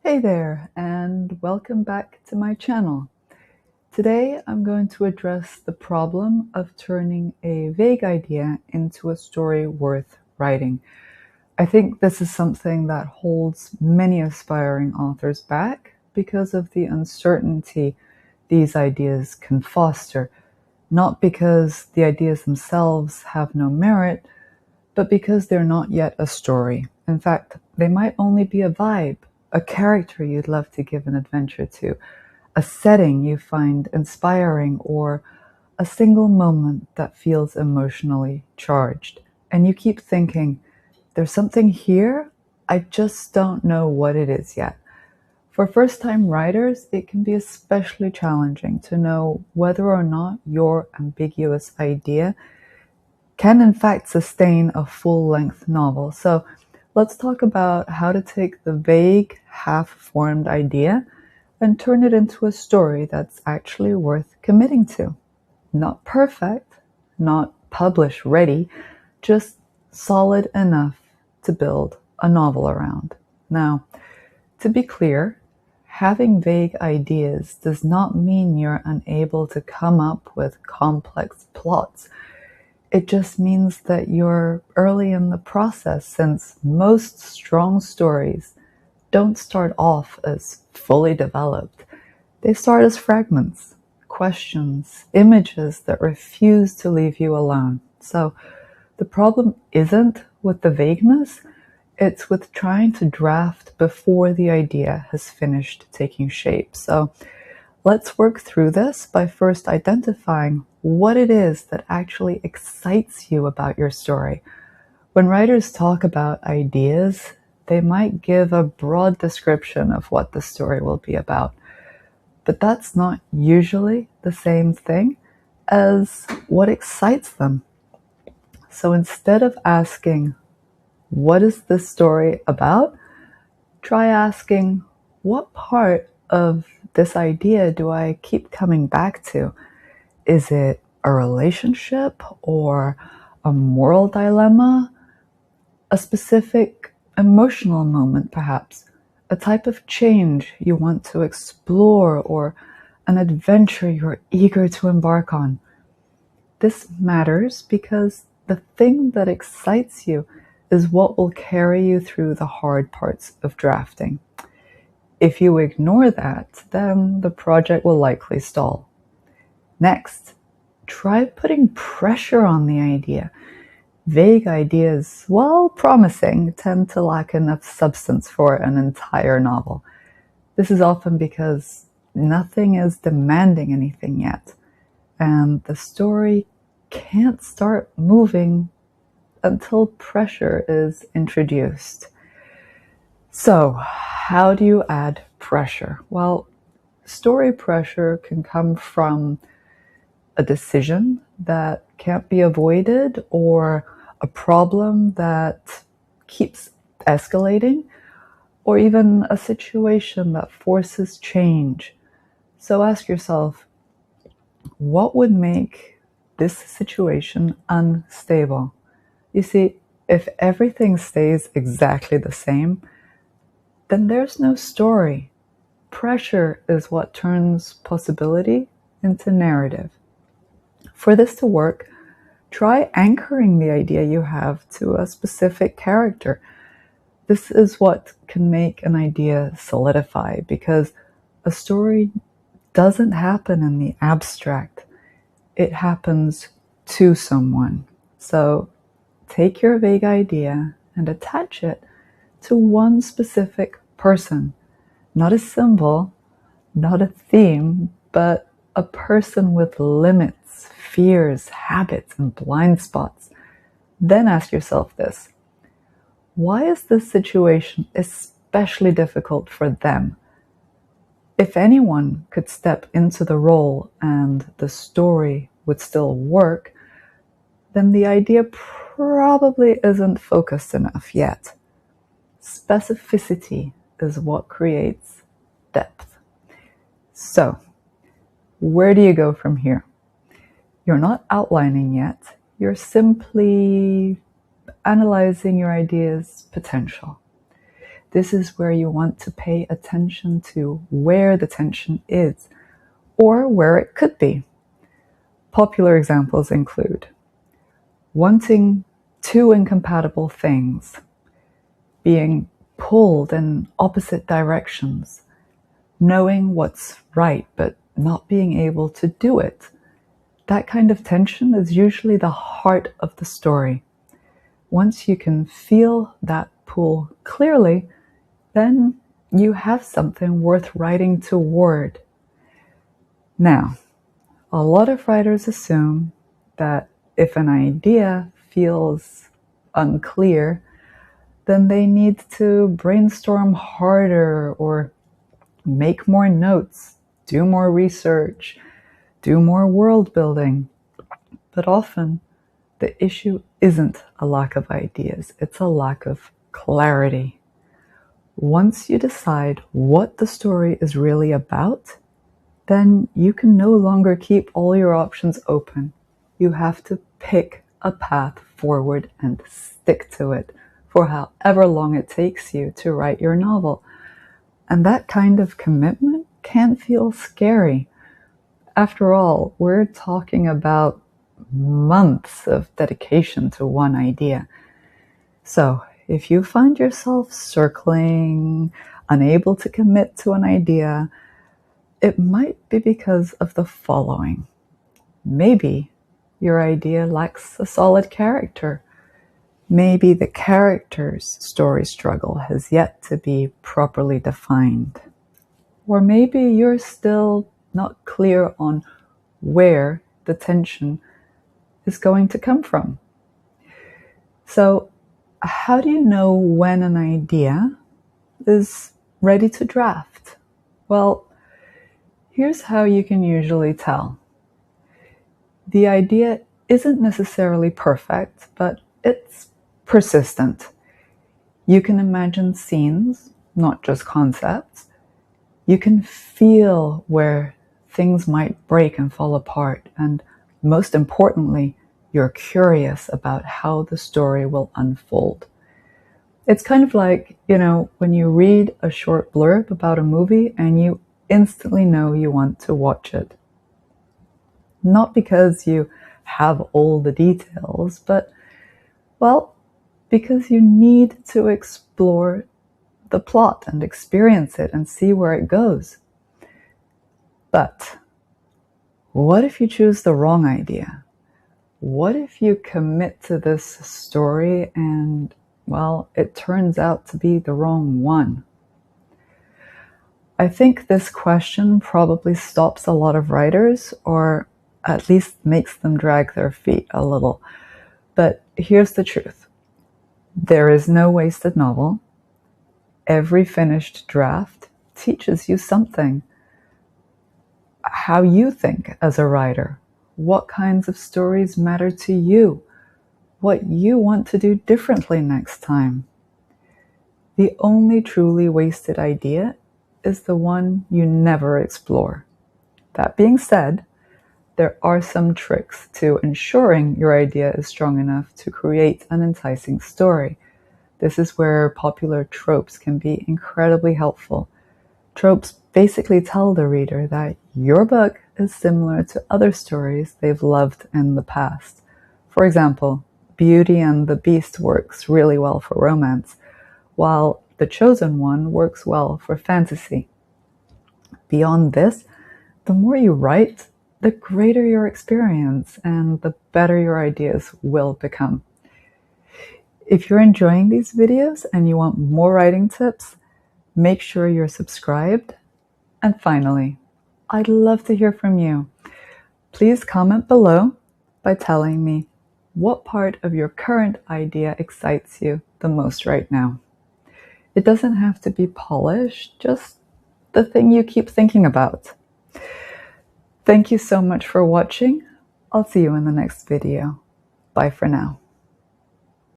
Hey there, and welcome back to my channel. Today I'm going to address the problem of turning a vague idea into a story worth writing. I think this is something that holds many aspiring authors back because of the uncertainty these ideas can foster, not because the ideas themselves have no merit, but because they're not yet a story. In fact, they might only be a vibe, a character you'd love to give an adventure to, a setting you find inspiring, or a single moment that feels emotionally charged. And you keep thinking, there's something here, I just don't know what it is yet. For first-time writers, it can be especially challenging to know whether or not your ambiguous idea can in fact sustain a full-length novel. So let's talk about how to take the vague, half-formed idea and turn it into a story that's actually worth committing to. Not perfect, not publish ready, just solid enough to build a novel around. Now, to be clear, having vague ideas does not mean you're unable to come up with complex plots. It just means that you're early in the process, since most strong stories don't start off as fully developed. They start as fragments, questions, images that refuse to leave you alone. So the problem isn't with the vagueness, it's with trying to draft before the idea has finished taking shape. So let's work through this by first identifying what it is that actually excites you about your story. When writers talk about ideas, they might give a broad description of what the story will be about, but that's not usually the same thing as what excites them. So instead of asking, what is this story about? Try asking, what part of this idea do I keep coming back to? Is it a relationship or a moral dilemma? A specific emotional moment, perhaps? A type of change you want to explore, or an adventure you're eager to embark on? This matters because the thing that excites you is what will carry you through the hard parts of drafting. If you ignore that, then the project will likely stall. Next, try putting pressure on the idea. Vague ideas, while promising, tend to lack enough substance for an entire novel. This is often because nothing is demanding anything yet, and the story can't start moving until pressure is introduced. So, how do you add pressure? Well, story pressure can come from a decision that can't be avoided, or a problem that keeps escalating, or even a situation that forces change. So ask yourself, what would make this situation unstable? You see, if everything stays exactly the same, then there's no story. Pressure is what turns possibility into narrative. For this to work, try anchoring the idea you have to a specific character. This is what can make an idea solidify, because a story doesn't happen in the abstract. It happens to someone. So take your vague idea and attach it to one specific person. Not a symbol, not a theme, but a person with limits, fears, habits, and blind spots. Then ask yourself this: why is this situation especially difficult for them? If anyone could step into the role and the story would still work, then the idea probably isn't focused enough yet. Specificity is what creates depth. So, where do you go from here? You're not outlining yet, you're simply analyzing your idea's potential. This is where you want to pay attention to where the tension is, or where it could be. Popular examples include wanting two incompatible things, being pulled in opposite directions, knowing what's right but not being able to do it. That kind of tension is usually the heart of the story. Once you can feel that pull clearly, then you have something worth writing toward. Now, a lot of writers assume that if an idea feels unclear, then they need to brainstorm harder or make more notes, do more research, do more world building. But often, the issue isn't a lack of ideas, it's a lack of clarity. Once you decide what the story is really about, then you can no longer keep all your options open. You have to pick a path forward and stick to it for however long it takes you to write your novel. And that kind of commitment can feel scary. After all, we're talking about months of dedication to one idea. So, if you find yourself circling, unable to commit to an idea, it might be because of the following. Maybe your idea lacks a solid character. Maybe the character's story struggle has yet to be properly defined. Or maybe you're still not clear on where the tension is going to come from. So, how do you know when an idea is ready to draft? Well, here's how you can usually tell. The idea isn't necessarily perfect, but it's persistent. You can imagine scenes, not just concepts. You can feel where things might break and fall apart, and most importantly, you're curious about how the story will unfold. It's kind of like, when you read a short blurb about a movie and you instantly know you want to watch it. Not because you have all the details, but, because you need to explore the plot and experience it and see where it goes. But what if you choose the wrong idea? What if you commit to this story and, it turns out to be the wrong one? I think this question probably stops a lot of writers, or at least makes them drag their feet a little. But here's the truth. There is no wasted novel. Every finished draft teaches you something. How you think as a writer, what kinds of stories matter to you, what you want to do differently next time. The only truly wasted idea is the one you never explore. That being said, there are some tricks to ensuring your idea is strong enough to create an enticing story. This is where popular tropes can be incredibly helpful. Tropes basically tell the reader that your book is similar to other stories they've loved in the past. For example, Beauty and the Beast works really well for romance, while The Chosen One works well for fantasy. Beyond this, the more you write, the greater your experience and the better your ideas will become. If you're enjoying these videos and you want more writing tips, make sure you're subscribed. And finally, I'd love to hear from you. Please comment below by telling me what part of your current idea excites you the most right now. It doesn't have to be polished, just the thing you keep thinking about. Thank you so much for watching. I'll see you in the next video. Bye for now.